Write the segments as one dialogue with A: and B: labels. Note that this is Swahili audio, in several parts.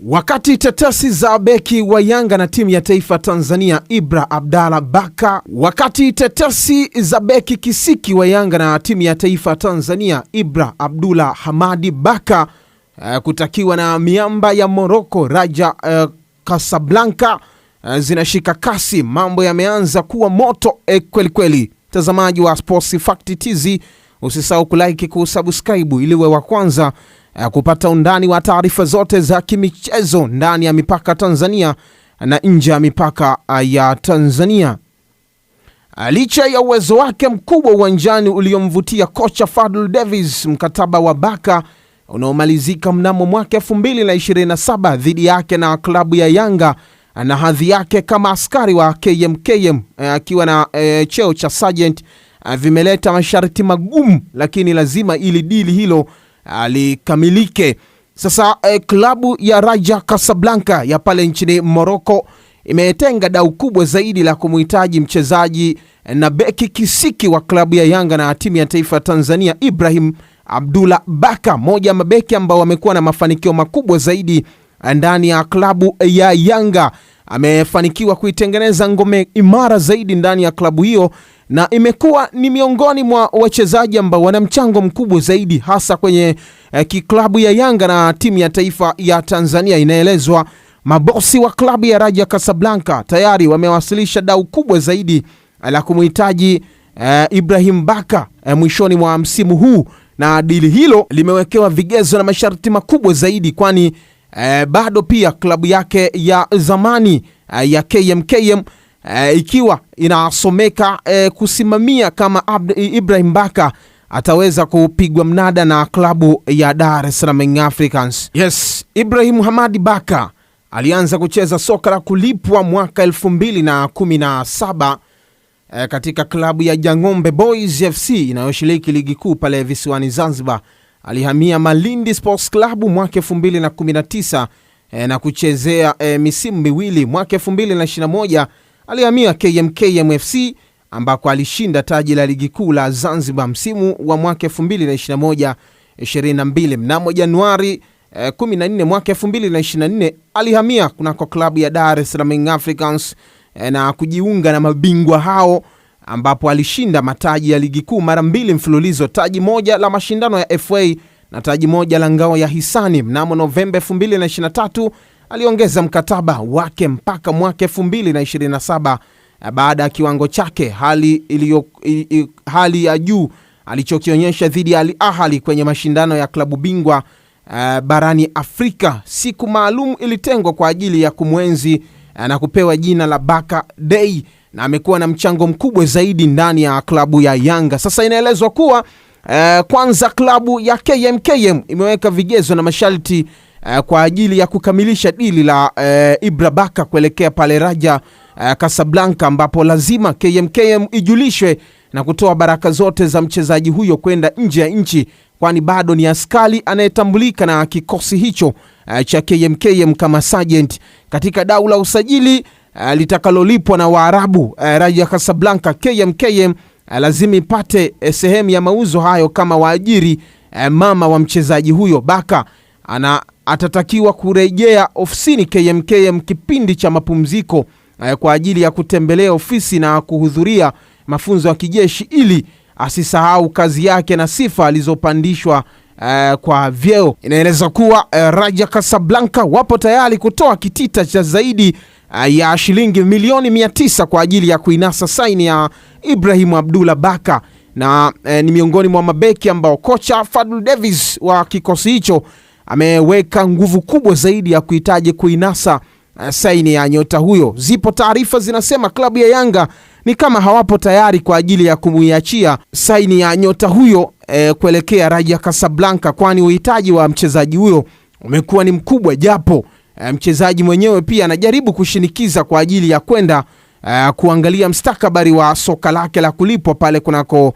A: Wakati tetesi za beki wa Yanga na timu ya taifa Tanzania Ibra Abdalla Baka, wakati tetesi za beki kisiki wa Yanga na timu ya taifa Tanzania Ibra Abdullah Hamadi Baka kutakiwa na miamba ya Morocco Raja Casablanca zinashika kasi, mambo yameanza kuwa moto kweli kweli. Mtazamaji wa Sports Fact TZ, usisahau kulike, kusubscribe ili uwe wa kwanza kupata undani wa taarifa zote za kimichezo ndani ya mipaka Tanzania na nje ya mipaka ya Tanzania. Licha ya uwezo wake mkubwa uwanjani uliomvutia kocha Fadlu Davis, mkataba wa Baka unaomalizika mnamo mwaka 2027 dhidi yake na klabu ya Yanga na hadhi yake kama askari wa KMKM akiwa na cheo cha sergeant vimeleta masharti magumu, lakini lazima ili dili hilo alikamilike. Sasa klabu ya Raja Casablanca ya pale nchini Morocco imetenga dau kubwa zaidi la kumuhitaji mchezaji na beki kisiki wa klabu ya Yanga na timu ya taifa Tanzania Ibrahim Abdullah Baka, moja mabeki ambao wamekuwa na mafanikio makubwa zaidi ndani ya klabu ya Yanga. Amefanikiwa kuitengeneza ngome imara zaidi ndani ya klabu hiyo na imekuwa ni miongoni mwa wachezaji ambao wana mchango mkubwa zaidi hasa kwenye kiklabu ya Yanga na timu ya taifa ya Tanzania. Inaelezwa mabosi wa klabu ya Raja Casablanca tayari wamewasilisha dau kubwa zaidi la kumuhitaji Ibrahim Baka mwishoni mwa msimu huu, na dili hilo limewekewa vigezo na masharti makubwa zaidi, kwani bado pia klabu yake ya zamani ya KMKM ikiwa inasomeka kusimamia kama Ibrahim Baka ataweza kupigwa mnada na klabu ya Dar es Salaam Young Africans. Yes, Ibrahim Hamadi Baka alianza kucheza soka la kulipwa mwaka 2017 katika klabu ya Jangombe Boys FC inayoshiriki ligi kuu pale visiwani Zanzibar. Alihamia Malindi Sports Club mwaka 2019 na kuchezea misimu miwili. Mwaka 2021 alihamia KMKM FC ambako alishinda taji la ligi kuu la Zanzibar msimu wa mwaka 2021-22. Mnamo Januari 14 mwaka 2024 alihamia kunako klabu ya Dar es Salaam Young Africans na kujiunga na mabingwa hao, ambapo alishinda mataji ya ligi kuu mara 2 mfululizo, taji moja la mashindano ya FA na taji moja la ngao ya hisani. Mnamo Novemba 2023 aliongeza mkataba wake mpaka mwaka 2027 baada ya kiwango chake hali ya juu alichokionyesha dhidi ya Al Ahly kwenye mashindano ya klabu bingwa barani Afrika. Siku maalum ilitengwa kwa ajili ya kumwenzi na kupewa jina la Baka Day, na amekuwa na mchango mkubwa zaidi ndani ya klabu ya Yanga. Sasa inaelezwa kuwa kwanza klabu ya KMKM imeweka vigezo na masharti kwa ajili ya kukamilisha dili la Ibra Baka kuelekea pale Raja Casablanca, ambapo lazima KMKM ijulishwe na kutoa baraka zote za mchezaji huyo kwenda nje ya nchi, kwani bado ni askari anayetambulika na kikosi hicho cha KMKM kama sergeant. Katika dau la usajili litakalolipwa na Waarabu, Raja Casablanca KMKM lazima ipate sehemu ya mauzo hayo kama waajiri mama wa mchezaji huyo. Baka atatakiwa kurejea ofisini KMKM kipindi cha mapumziko kwa ajili ya kutembelea ofisi na kuhudhuria mafunzo ya kijeshi ili asisahau kazi yake na sifa alizopandishwa kwa vyeo. Inaeleza kuwa Raja Casablanca wapo tayari kutoa kitita cha zaidi ya shilingi milioni 900 kwa ajili ya kuinasa saini ya Ibrahim Abdullah Baka, na ni miongoni mwa mabeki ambao kocha Fadlu Davis wa kikosi hicho ameweka nguvu kubwa zaidi ya kuhitaji kuinasa saini ya nyota huyo. Zipo taarifa zinasema klabu ya Yanga ni kama hawapo tayari kwa ajili ya kumuiachia saini ya nyota huyo kuelekea Raja Casablanca, kwani uhitaji wa mchezaji huyo umekuwa ni mkubwa, japo mchezaji mwenyewe pia anajaribu kushinikiza kwa ajili ya kwenda kuangalia mstakabali wa soka lake la kulipwa pale kunako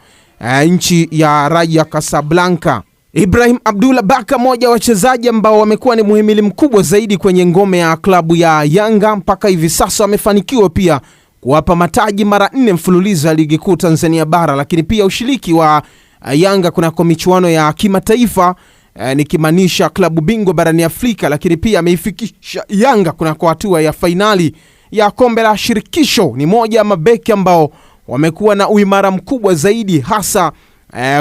A: nchi ya Raja Casablanca. Ibrahim Abdullah Baka, moja wa wachezaji ambao wamekuwa ni muhimili mkubwa zaidi kwenye ngome ya klabu ya Yanga mpaka hivi sasa, wamefanikiwa pia kuwapa mataji mara 4 mfululizo ya ligi kuu Tanzania bara, lakini pia ushiriki wa Yanga kunako michuano ya kimataifa nikimaanisha klabu bingwa barani Afrika, lakini pia ameifikisha Yanga kunako hatua ya fainali ya kombe la shirikisho. Ni moja ya mabeki ambao wamekuwa na uimara mkubwa zaidi, hasa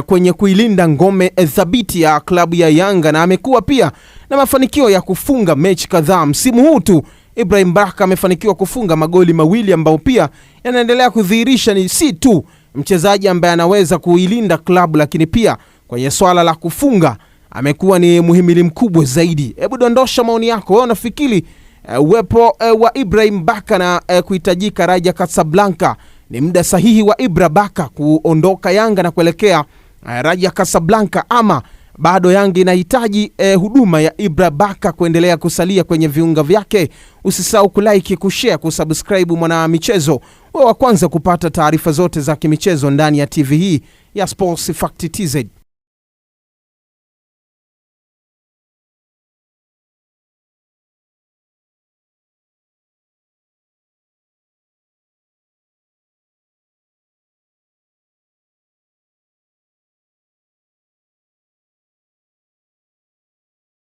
A: kwenye kuilinda ngome thabiti ya klabu ya Yanga, na amekuwa pia na mafanikio ya kufunga mechi kadhaa. Msimu huu tu Ibrahim Baka amefanikiwa kufunga magoli mawili ambao pia yanaendelea kudhihirisha ni si tu mchezaji ambaye anaweza kuilinda klabu, lakini pia kwenye swala la kufunga amekuwa ni muhimili mkubwa zaidi. Hebu dondosha maoni yako. Wewe unafikiri uwepo wa Ibrahim Baka na kuhitajika Raja Casablanca ni muda sahihi wa Ibra Baka kuondoka Yanga na kuelekea Raja Casablanca, ama bado Yanga inahitaji huduma ya Ibra Baka kuendelea kusalia kwenye viunga vyake? Usisahau kulike, kushare, kusubscribe Mwana Michezo, wewe wa kwanza kupata taarifa zote za kimichezo ndani ya TV hii ya Sports Fact TZ.